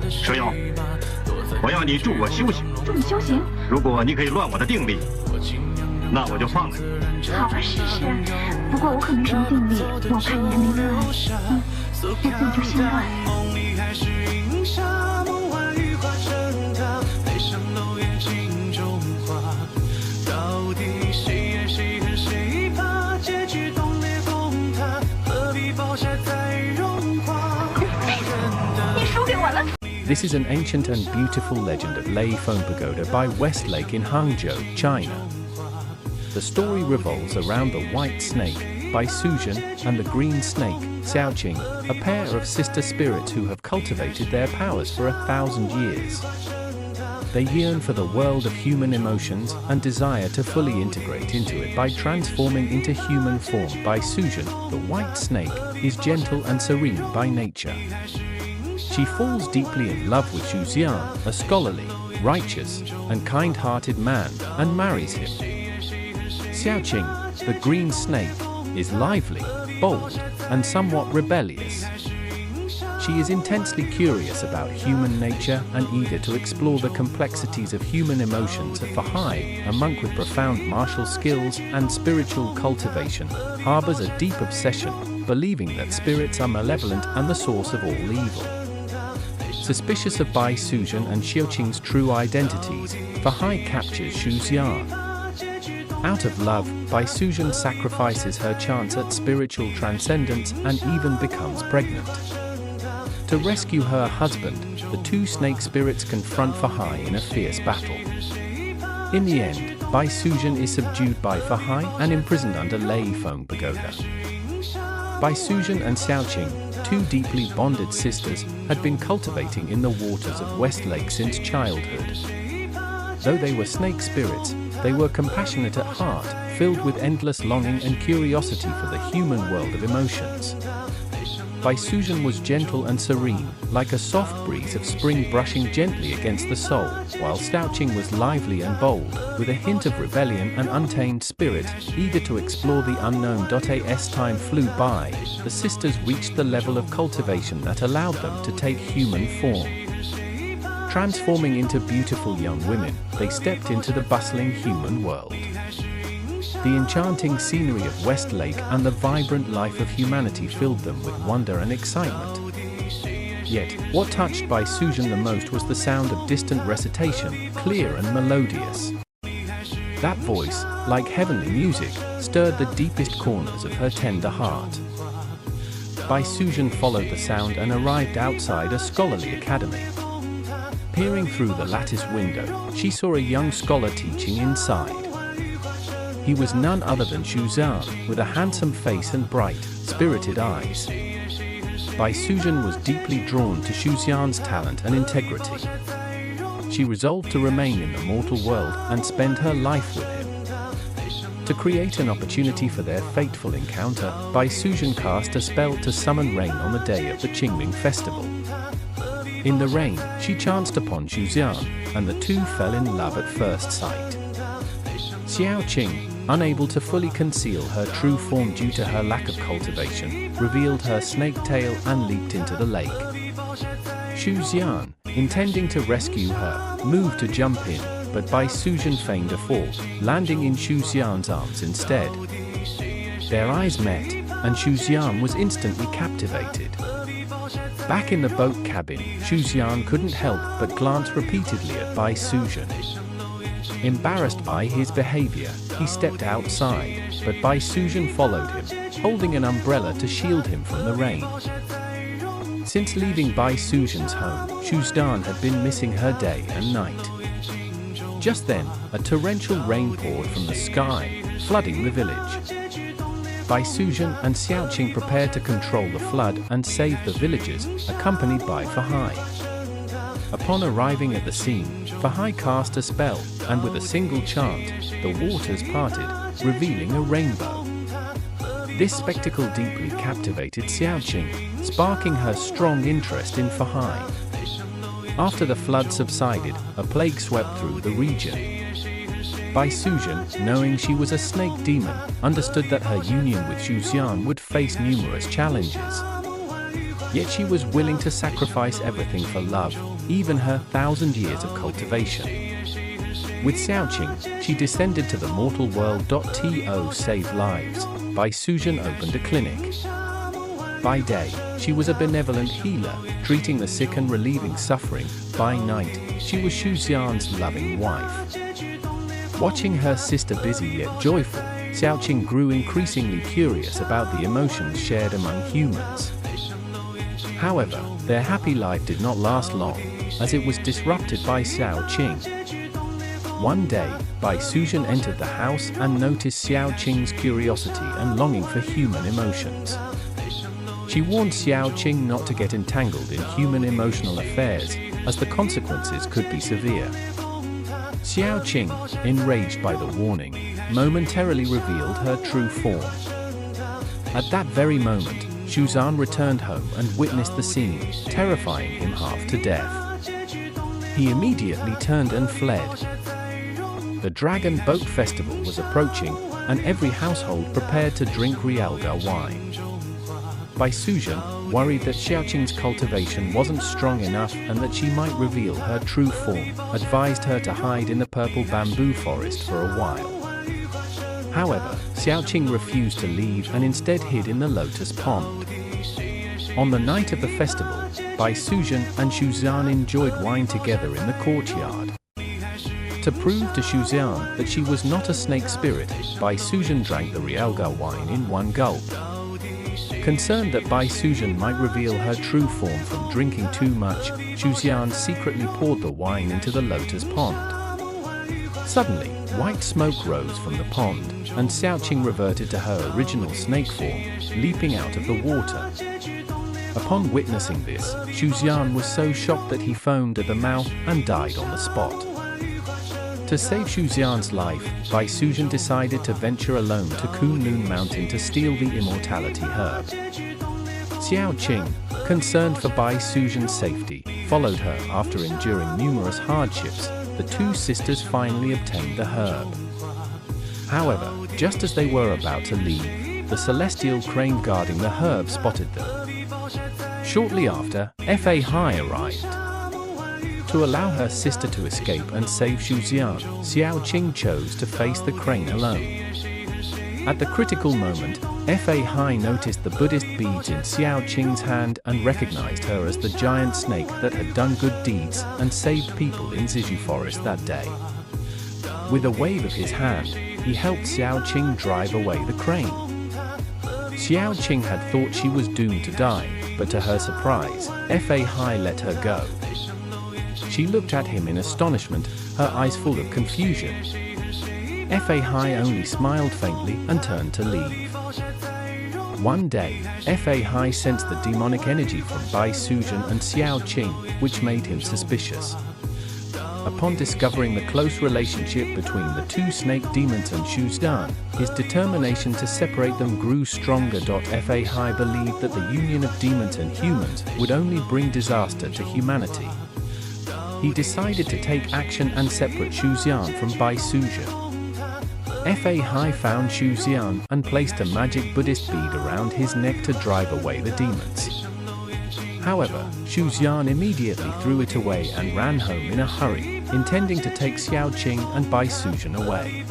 蛇妖，我要你助我修行。助你修行？如果你可以乱我的定力，那我就放了你。好啊，试试。不过我可没什么定力，我怕你还没乱。我自己就先乱。你输给我了。This is an ancient and beautiful legend of Lei Feng Pagoda by West Lake in Hangzhou, China. The story revolves around the white snake by Xu Xian and the green snake, Xiaoqing, a pair of sister spirits who have cultivated their powers for 1,000 years. They yearn for the world of human emotions and desire to fully integrate into it by transforming into human form. By Xu Xian, the white snake is gentle and serene by nature. She falls deeply in love with Xu Xian, a scholarly, righteous, and kind-hearted man, and marries him. Xiaoqing, the green snake, is lively, bold, and somewhat rebellious. She is intensely curious about human nature and eager to explore the complexities of human emotions. Fahai, a monk with profound martial skills and spiritual cultivation, harbors a deep obsession, believing that spirits are malevolent and the source of all evil. Suspicious of Bai Sujan and Xiaoqing's true identities, Fahai captures Xu Xian. Out of love, Bai Sujan sacrifices her chance at spiritual transcendence and even becomes pregnant. To rescue her husband, the two snake spirits confront Fahai in a fierce battle. In the end, Bai Sujan is subdued by Fahai and imprisoned under Lei Feng Pagoda. Bai Sujan and Xiaoqing, two deeply bonded sisters, had been cultivating in the waters of West Lake since childhood. Though they were snake spirits, they were compassionate at heart, filled with endless longing and curiosity for the human world of emotions. Bai Sujan was gentle and serene, like a soft breeze of spring brushing gently against the soul, while Xiaoqing was lively and bold, with a hint of rebellion and untamed spirit, eager to explore the unknown. As time flew by, the sisters reached the level of cultivation that allowed them to take human form. Transforming into beautiful young women, they stepped into the bustling human world. The enchanting scenery of West Lake and the vibrant life of humanity filled them with wonder and excitement. Yet, what touched Bai Sujan the most was the sound of distant recitation, clear and melodious. That voice, like heavenly music, stirred the deepest corners of her tender heart. Bai Sujan followed the sound and arrived outside a scholarly academy. Peering through the lattice window, she saw a young scholar teaching inside. He was none other than Xu Xian, with a handsome face and bright, spirited eyes. Bai Sujan was deeply drawn to Xu Xian's talent and integrity. She resolved to remain in the mortal world and spend her life with him. To create an opportunity for their fateful encounter, Bai Sujan cast a spell to summon rain on the day of the Qingming festival. In the rain, she chanced upon Xu Xian, and the two fell in love at first sight. Xiaoqing, unable to fully conceal her true form due to her lack of cultivation, revealed her snake tail and leaped into the lake. Xu Xian, intending to rescue her, moved to jump in, but Bai Sujan feigned a fall, landing in Xu Xian's arms instead. Their eyes met, and Xu Xian was instantly captivated. Back in the boat cabin, Xu Xian couldn't help but glance repeatedly at Bai Sujan. Embarrassed by his behavior, he stepped outside, but Bai Sujan followed him, holding an umbrella to shield him from the rain. Since leaving Bai Sujan's home, Xu Xian had been missing her day and night. Just then, a torrential rain poured from the sky, flooding the village. Bai Sujan and Xiaoqing prepared to control the flood and save the villagers, accompanied by Fahai. Upon arriving at the scene, Fahai cast a spell, and with a single chant, the waters parted, revealing a rainbow. This spectacle deeply captivated Xiaoqing, sparking her strong interest in Fahai. After the flood subsided, a plague swept through the region. Bai Sujan, knowing she was a snake demon, understood that her union with Xu Xian would face numerous challenges. Yet she was willing to sacrifice everything for love, even her 1,000 years of cultivation. With Xiaoqing, she descended to the mortal world. To save lives, Bai Sujan opened a clinic. By day, she was a benevolent healer, treating the sick and relieving suffering. By night, she was Xu Xian's loving wife. Watching her sister busy yet joyful, Xiaoqing grew increasingly curious about the emotions shared among humans. However, their happy life did not last long, as it was disrupted by Xiaoqing. One day, Bai Sujan entered the house and noticed Xiaoqing's curiosity and longing for human emotions. She warned Xiaoqing not to get entangled in human emotional affairs, as the consequences could be severe. Xiaoqing, enraged by the warning, momentarily revealed her true form. At that very moment, Xu Xian returned home and witnessed the scene, terrifying him half to death. He immediately turned and fled. The Dragon Boat Festival was approaching, and every household prepared to drink realgar wine. Bai Sujan, worried that Xiaoqing's cultivation wasn't strong enough and that she might reveal her true form, advised her to hide in the purple bamboo forest for a while. However, Xiaoqing refused to leave and instead hid in the lotus pond. On the night of the festival, Bai Sujan and Xu Xian enjoyed wine together in the courtyard. To prove to Xu Xian that she was not a snake spirit, Bai Sujan drank the realgar wine in one gulp. Concerned that Bai Sujan might reveal her true form from drinking too much, Xu Xian secretly poured the wine into the lotus pond. Suddenly, white smoke rose from the pond, and Xiaoqing reverted to her original snake form, leaping out of the water. Upon witnessing this, Xu Xian was so shocked that he foamed at the mouth and died on the spot. To save Xu Xian's life, Bai Sujan decided to venture alone to Kunlun Mountain to steal the Immortality Herb. Xiaoqing, concerned for Bai Sujan's safety, followed her. After enduring numerous hardships, the two sisters finally obtained the herb. However, just as they were about to leave, the celestial crane guarding the herb spotted them. Shortly after, Fahai arrived. To allow her sister to escape and save Xu Xian, Xiaoqing chose to face the crane alone. At the critical moment, Fahai noticed the Buddhist beads in Xiaoqing's hand and recognized her as the giant snake that had done good deeds and saved people in Zizhu Forest that day. With a wave of his hand, he helped Xiaoqing drive away the crane. Xiaoqing had thought she was doomed to die, but to her surprise, Fahai let her go. She looked at him in astonishment, her eyes full of confusion. Fahai only smiled faintly and turned to leave. One day, Fahai sensed the demonic energy from Bai Sujan and Xiaoqing, which made him suspicious. Upon discovering the close relationship between the two snake demons and Xu Xian, his determination to separate them grew stronger. Fahai believed that the union of demons and humans would only bring disaster to humanity. He decided to take action and separate Xu Xian from Bai Sujan. Fahai found Xu Xian and placed a magic Buddhist bead around his neck to drive away the demons. However, Xu Xian immediately threw it away and ran home in a hurry, intending to take Xiaoqing and Bai Sujan away.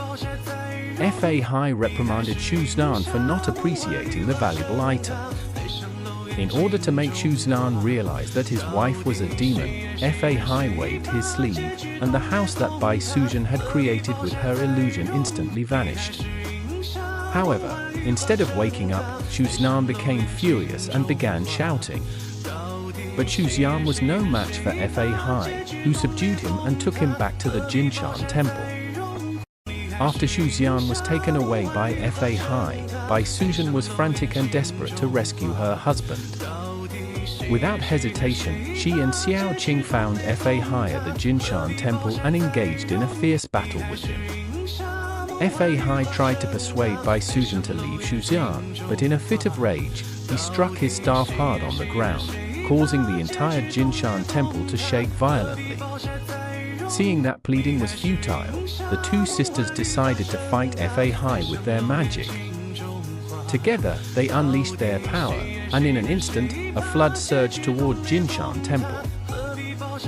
Fahai reprimanded Xu Xian for not appreciating the valuable item. In order to make Xu Xian realize that his wife was a demon, Fahai waved his sleeve, and the house that Bai Sujan had created with her illusion instantly vanished. However, instead of waking up, Xu Xian became furious and began shouting. But Xu Xian was no match for Fahai, who subdued him and took him back to the Jinshan Temple. After Xu Xian was taken away by Fahai, Bai Sujan was frantic and desperate to rescue her husband. Without hesitation, she and Xiaoqing found Fahai at the Jinshan Temple and engaged in a fierce battle with him. Fahai tried to persuade Bai Sujan to leave Xu Xian, but in a fit of rage, he struck his staff hard on the ground, causing the entire Jinshan Temple to shake violently. Seeing that pleading was futile, the two sisters decided to fight Fahai with their magic. Together, they unleashed their power, and in an instant, a flood surged toward Jinshan Temple.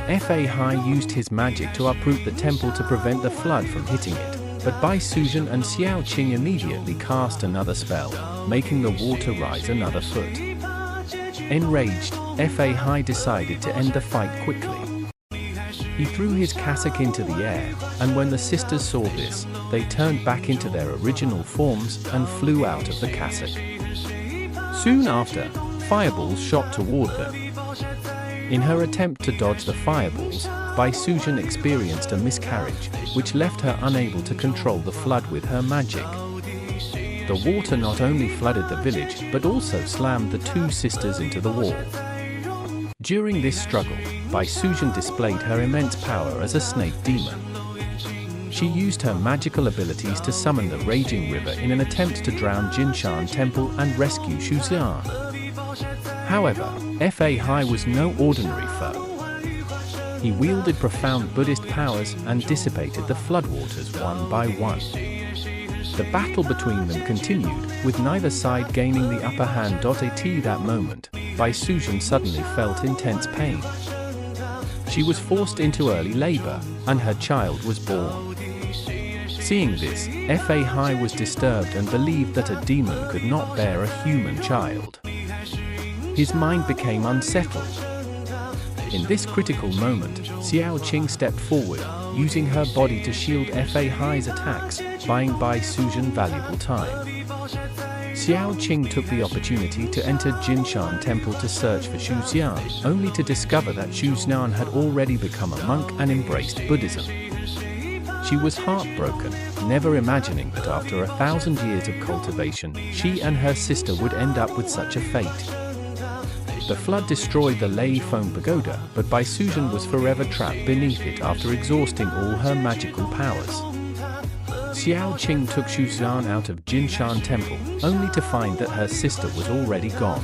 Fahai used his magic to uproot the temple to prevent the flood from hitting it, but Bai Suzhen and Xiao Qing immediately cast another spell, making the water rise another foot. Enraged, Fahai decided to end the fight quickly. He threw his cassock into the air, and when the sisters saw this, they turned back into their original forms and flew out of the cassock. Soon after, fireballs shot toward them. In her attempt to dodge the fireballs, Bai Suzhen experienced a miscarriage, which left her unable to control the flood with her magic. The water not only flooded the village, but also slammed the two sisters into the wall. During this struggle, Bai Suzhen displayed her immense power as a snake demon. She used her magical abilities to summon the raging river in an attempt to drown Jinshan Temple and rescue Xu Xian. However, Fahai was no ordinary foe. He wielded profound Buddhist powers and dissipated the floodwaters one by one. The battle between them continued, with neither side gaining the upper hand. At that moment, Bai Suzhen suddenly felt intense pain. She was forced into early labor, and her child was born. Seeing this, Fahai was disturbed and believed that a demon could not bear a human child. His mind became unsettled. In this critical moment, Xiao Qing stepped forward, using her body to shield Fahai's attacks, buying Bai Suzhen valuable time. Xiao Qing took the opportunity to enter Jinshan Temple to search for Xu Xian, only to discover that Xu Xian had already become a monk and embraced Buddhism. She was heartbroken, never imagining that after 1,000 years of cultivation, she and her sister would end up with such a fate. The flood destroyed the Lei Foam Pagoda, but Bai Suzhen was forever trapped beneath it after exhausting all her magical powers. Xiao Qing took Xu Xian out of Jinshan Temple, only to find that her sister was already gone.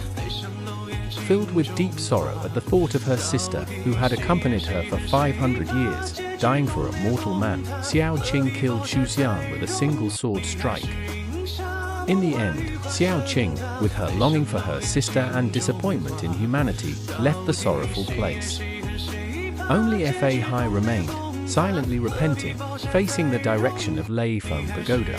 Filled with deep sorrow at the thought of her sister, who had accompanied her for 500 years, dying for a mortal man, Xiao Qing killed Xu Xian with a single sword strike. In the end, Xiao Qing, with her longing for her sister and disappointment in humanity, left the sorrowful place. Only Fahai remained, silently repenting, facing the direction of Lei Foam Pagoda.